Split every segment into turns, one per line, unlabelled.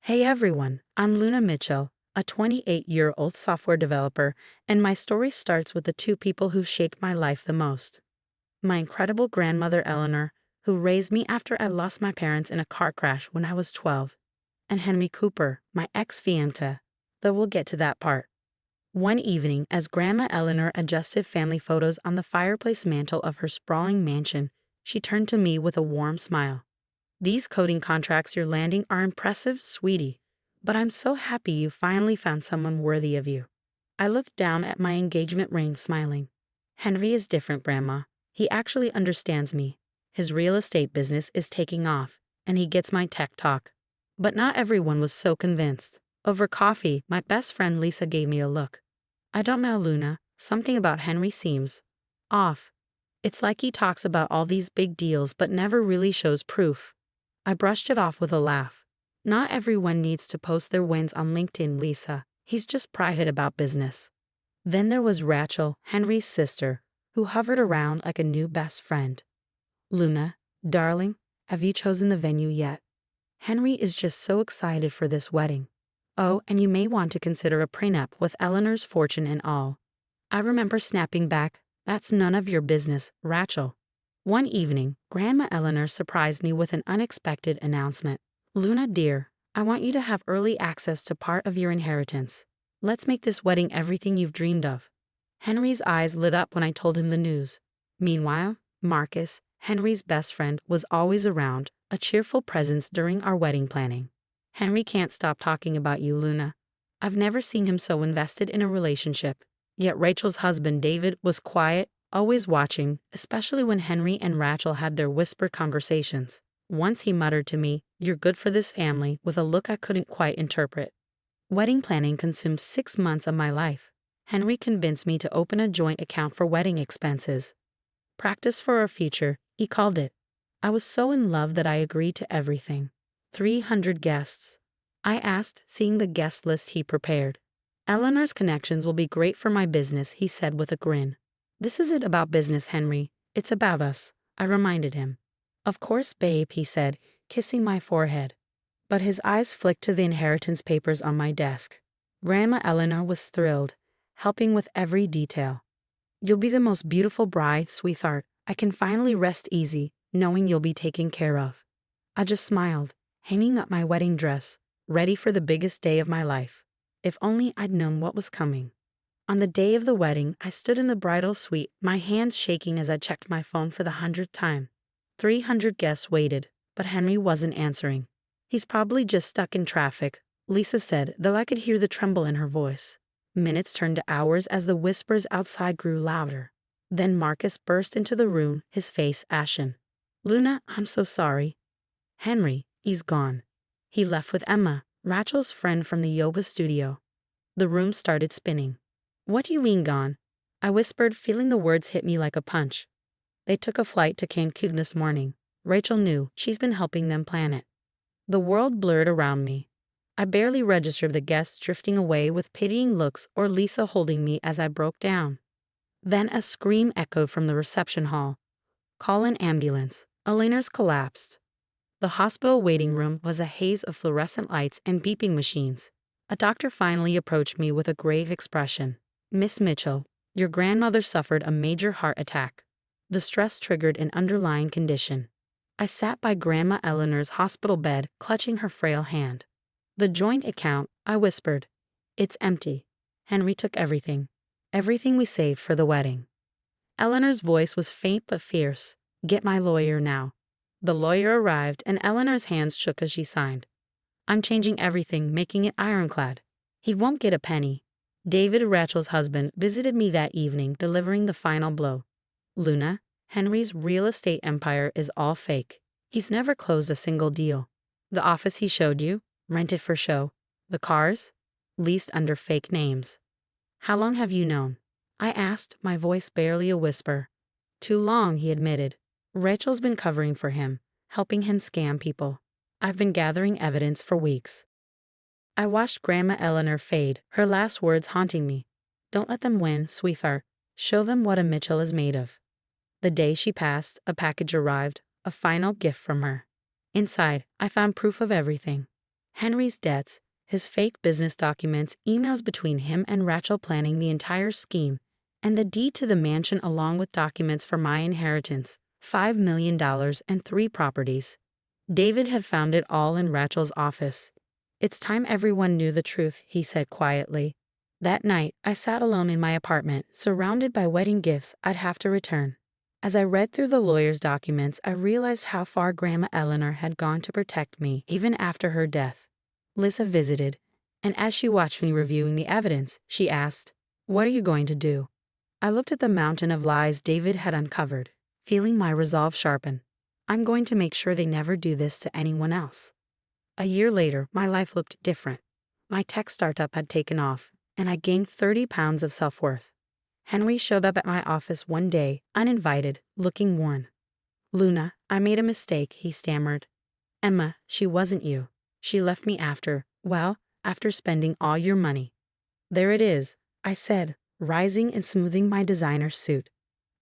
Hey everyone, I'm Luna Mitchell, a 28-year-old software developer, and my story starts with the two people who shaped my life the most. My incredible grandmother Eleanor, who raised me after I lost my parents in a car crash when I was 12, and Henry Cooper, my ex-fiancé, though we'll get to that part. One evening, as Grandma Eleanor adjusted family photos on the fireplace mantel of her sprawling mansion, she turned to me with a warm smile. "These coding contracts you're landing are impressive, sweetie, but I'm so happy you finally found someone worthy of you." I looked down at my engagement ring, smiling. "Henry is different, Grandma. He actually understands me. His real estate business is taking off, and he gets my tech talk." But not everyone was so convinced. Over coffee, my best friend Lisa gave me a look. "I don't know, Luna. Something about Henry seems off. It's like he talks about all these big deals but never really shows proof." I brushed it off with a laugh. "Not everyone needs to post their wins on LinkedIn, Lisa. He's just private about business." Then there was Rachel, Henry's sister, who hovered around like a new best friend. "Luna, darling, have you chosen the venue yet? Henry is just so excited for this wedding. Oh, and you may want to consider a prenup with Eleanor's fortune and all." I remember snapping back, "That's none of your business, Rachel." One evening, Grandma Eleanor surprised me with an unexpected announcement. "Luna dear, I want you to have early access to part of your inheritance. Let's make this wedding everything you've dreamed of." Henry's eyes lit up when I told him the news. Meanwhile, Marcus, Henry's best friend, was always around, a cheerful presence during our wedding planning. "Henry can't stop talking about you, Luna. I've never seen him so invested in a relationship." Yet Rachel's husband David was quiet, always watching, especially when Henry and Rachel had their whispered conversations. Once he muttered to me, "You're good for this family," with a look I couldn't quite interpret. Wedding planning consumed 6 months of my life. Henry convinced me to open a joint account for wedding expenses. "Practice for our future," he called it. I was so in love that I agreed to everything. 300 guests. I asked, seeing the guest list he prepared. "Eleanor's connections will be great for my business," he said with a grin. "This isn't about business, Henry. It's about us," I reminded him. "Of course, babe," he said, kissing my forehead. But his eyes flicked to the inheritance papers on my desk. Grandma Eleanor was thrilled, helping with every detail. "You'll be the most beautiful bride, sweetheart. I can finally rest easy, knowing you'll be taken care of." I just smiled, hanging up my wedding dress, ready for the biggest day of my life. If only I'd known what was coming. On the day of the wedding, I stood in the bridal suite, my hands shaking as I checked my phone for the 100th time. 300 guests waited, but Henry wasn't answering. "He's probably just stuck in traffic," Lisa said, though I could hear the tremble in her voice. Minutes turned to hours as the whispers outside grew louder. Then Marcus burst into the room, his face ashen. "Luna, I'm so sorry." "Henry, he's gone. He left with Emma, Rachel's friend from the yoga studio." The room started spinning. "What do you mean gone?" I whispered, feeling the words hit me like a punch. "They took a flight to Cancun this morning. Rachel knew. She's been helping them plan it." The world blurred around me. I barely registered the guests drifting away with pitying looks or Lisa holding me as I broke down. Then a scream echoed from the reception hall. "Call an ambulance. Eleanor's collapsed." The hospital waiting room was a haze of fluorescent lights and beeping machines. A doctor finally approached me with a grave expression. "Miss Mitchell, your grandmother suffered a major heart attack. The stress triggered an underlying condition." I sat by Grandma Eleanor's hospital bed, clutching her frail hand. "The joint account," I whispered. "It's empty. Henry took everything. Everything we saved for the wedding." Eleanor's voice was faint but fierce. "Get my lawyer now." The lawyer arrived, and Eleanor's hands shook as she signed. "I'm changing everything, making it ironclad. He won't get a penny." David, Rachel's husband, visited me that evening, delivering the final blow. "Luna, Henry's real estate empire is all fake. He's never closed a single deal. The office he showed you, rented for show. The cars, leased under fake names." "How long have you known?" I asked, my voice barely a whisper. "Too long," he admitted. "Rachel's been covering for him, helping him scam people. I've been gathering evidence for weeks." I watched Grandma Eleanor fade, her last words haunting me. "Don't let them win, sweetheart. Show them what a Mitchell is made of." The day she passed, a package arrived, a final gift from her. Inside, I found proof of everything. Henry's debts, his fake business documents, emails between him and Rachel planning the entire scheme, and the deed to the mansion along with documents for my inheritance, $5 million and 3 properties. David had found it all in Rachel's office. "It's time everyone knew the truth," he said quietly. That night, I sat alone in my apartment, surrounded by wedding gifts I'd have to return. As I read through the lawyer's documents, I realized how far Grandma Eleanor had gone to protect me, even after her death. Lisa visited, and as she watched me reviewing the evidence, she asked, "What are you going to do?" I looked at the mountain of lies David had uncovered, feeling my resolve sharpen. "I'm going to make sure they never do this to anyone else." A year later, my life looked different. My tech startup had taken off, and I gained 30 pounds of self-worth. Henry showed up at my office one day, uninvited, looking worn. "Luna, I made a mistake," he stammered. "Emma, she wasn't you. She left me after spending all your money." "There it is," I said, rising and smoothing my designer suit.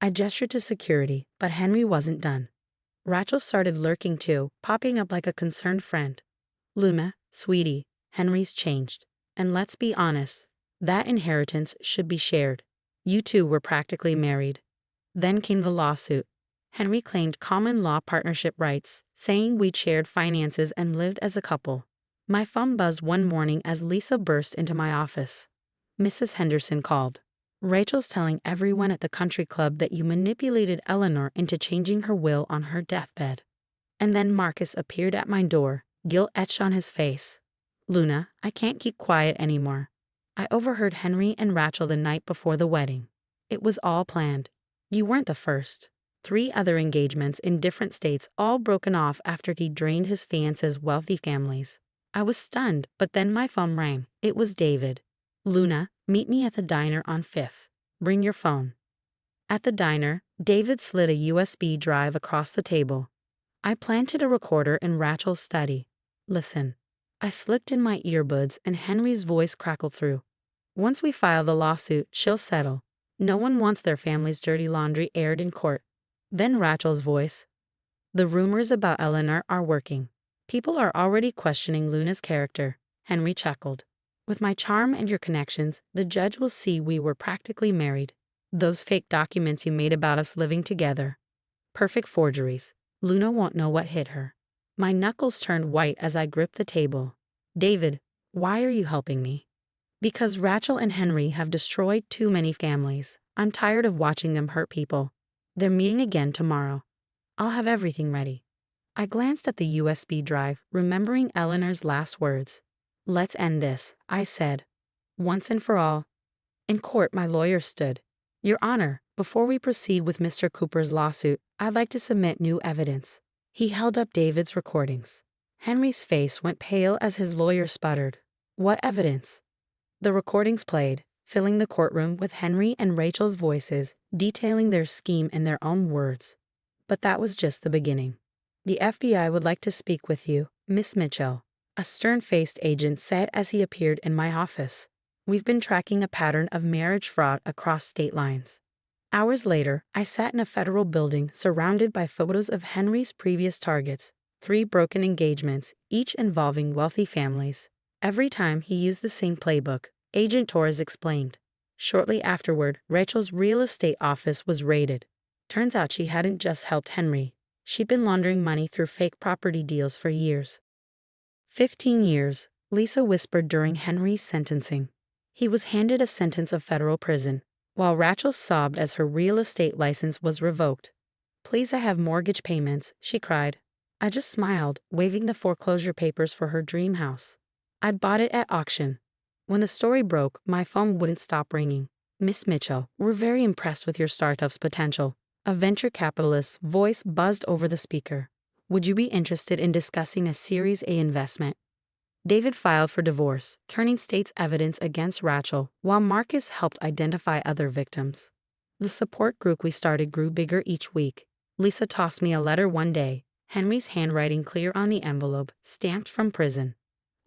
I gestured to security, but Henry wasn't done. Rachel started lurking too, popping up like a concerned friend. "Luna, sweetie, Henry's changed. And let's be honest, that inheritance should be shared. You two were practically married." Then came the lawsuit. Henry claimed common law partnership rights, saying we'd shared finances and lived as a couple. My phone buzzed one morning as Lisa burst into my office. "Mrs. Henderson called. Rachel's telling everyone at the country club that you manipulated Eleanor into changing her will on her deathbed." And then Marcus appeared at my door, guilt etched on his face. "Luna, I can't keep quiet anymore. I overheard Henry and Rachel the night before the wedding. It was all planned. You weren't the first. 3 other engagements in different states, all broken off after he drained his fiancé's wealthy families." I was stunned, but then my phone rang. It was David. "Luna, meet me at the diner on 5th. Bring your phone." At the diner, David slid a USB drive across the table. I planted a recorder in Rachel's study. "Listen." I slipped in my earbuds and Henry's voice crackled through. "Once we file the lawsuit, she'll settle. No one wants their family's dirty laundry aired in court." Then Rachel's voice. "The rumors about Eleanor are working. People are already questioning Luna's character." Henry chuckled. "With my charm and your connections, the judge will see we were practically married. Those fake documents you made about us living together. Perfect forgeries. Luna won't know what hit her." My knuckles turned white as I gripped the table. "David, why are you helping me?" "Because Rachel and Henry have destroyed too many families. I'm tired of watching them hurt people. They're meeting again tomorrow. I'll have everything ready." I glanced at the USB drive, remembering Eleanor's last words. "Let's end this," I said. "Once and for all." In court, my lawyer stood. "Your Honor, before we proceed with Mr. Cooper's lawsuit, I'd like to submit new evidence." He held up David's recordings. Henry's face went pale as his lawyer sputtered. "What evidence?" The recordings played, filling the courtroom with Henry and Rachel's voices, detailing their scheme in their own words. But that was just the beginning. "The FBI would like to speak with you, Miss Mitchell," a stern-faced agent said as he appeared in my office. "We've been tracking a pattern of marriage fraud across state lines." Hours later, I sat in a federal building surrounded by photos of Henry's previous targets, 3 broken engagements, each involving wealthy families. Every time he used the same playbook, Agent Torres explained. Shortly afterward, Rachel's real estate office was raided. Turns out she hadn't just helped Henry. She'd been laundering money through fake property deals for years. 15 years, Lisa whispered during Henry's sentencing. He was handed a sentence of federal prison, while Rachel sobbed as her real estate license was revoked. "Please, I have mortgage payments," she cried. I just smiled, waving the foreclosure papers for her dream house. I'd bought it at auction. When the story broke, my phone wouldn't stop ringing. "Miss Mitchell, we're very impressed with your startup's potential." A venture capitalist's voice buzzed over the speaker. "Would you be interested in discussing a Series A investment?" David filed for divorce, turning state's evidence against Rachel, while Marcus helped identify other victims. The support group we started grew bigger each week. Lisa tossed me a letter one day, Henry's handwriting clear on the envelope, stamped from prison.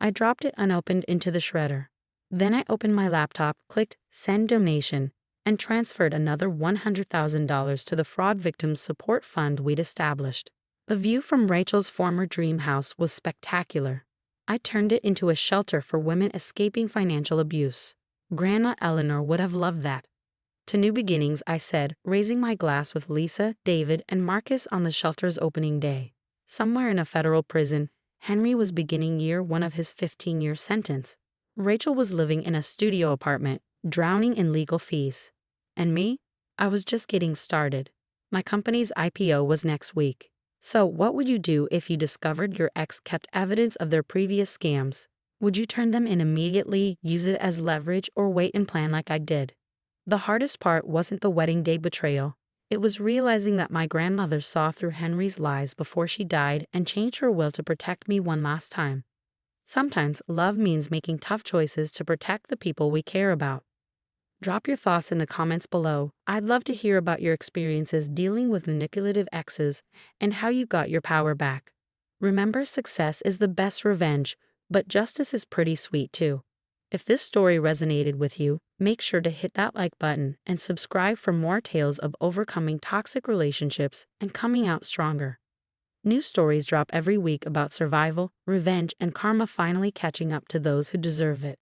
I dropped it unopened into the shredder. Then I opened my laptop, clicked Send Donation, and transferred another $100,000 to the Fraud Victims Support Fund we'd established. The view from Rachel's former dream house was spectacular. I turned it into a shelter for women escaping financial abuse. Grandma Eleanor would have loved that. To new beginnings, I said, raising my glass with Lisa, David, and Marcus on the shelter's opening day. Somewhere in a federal prison, Henry was beginning year one of his 15-year sentence. Rachel was living in a studio apartment, drowning in legal fees. And me? I was just getting started. My company's IPO was next week. So what would you do if you discovered your ex kept evidence of their previous scams? Would you turn them in immediately, use it as leverage, or wait and plan like I did? The hardest part wasn't the wedding day betrayal. It was realizing that my grandmother saw through Henry's lies before she died and changed her will to protect me one last time. Sometimes love means making tough choices to protect the people we care about. Drop your thoughts in the comments below. I'd love to hear about your experiences dealing with manipulative exes and how you got your power back. Remember, success is the best revenge, but justice is pretty sweet too. If this story resonated with you, make sure to hit that like button and subscribe for more tales of overcoming toxic relationships and coming out stronger. New stories drop every week about survival, revenge, and karma finally catching up to those who deserve it.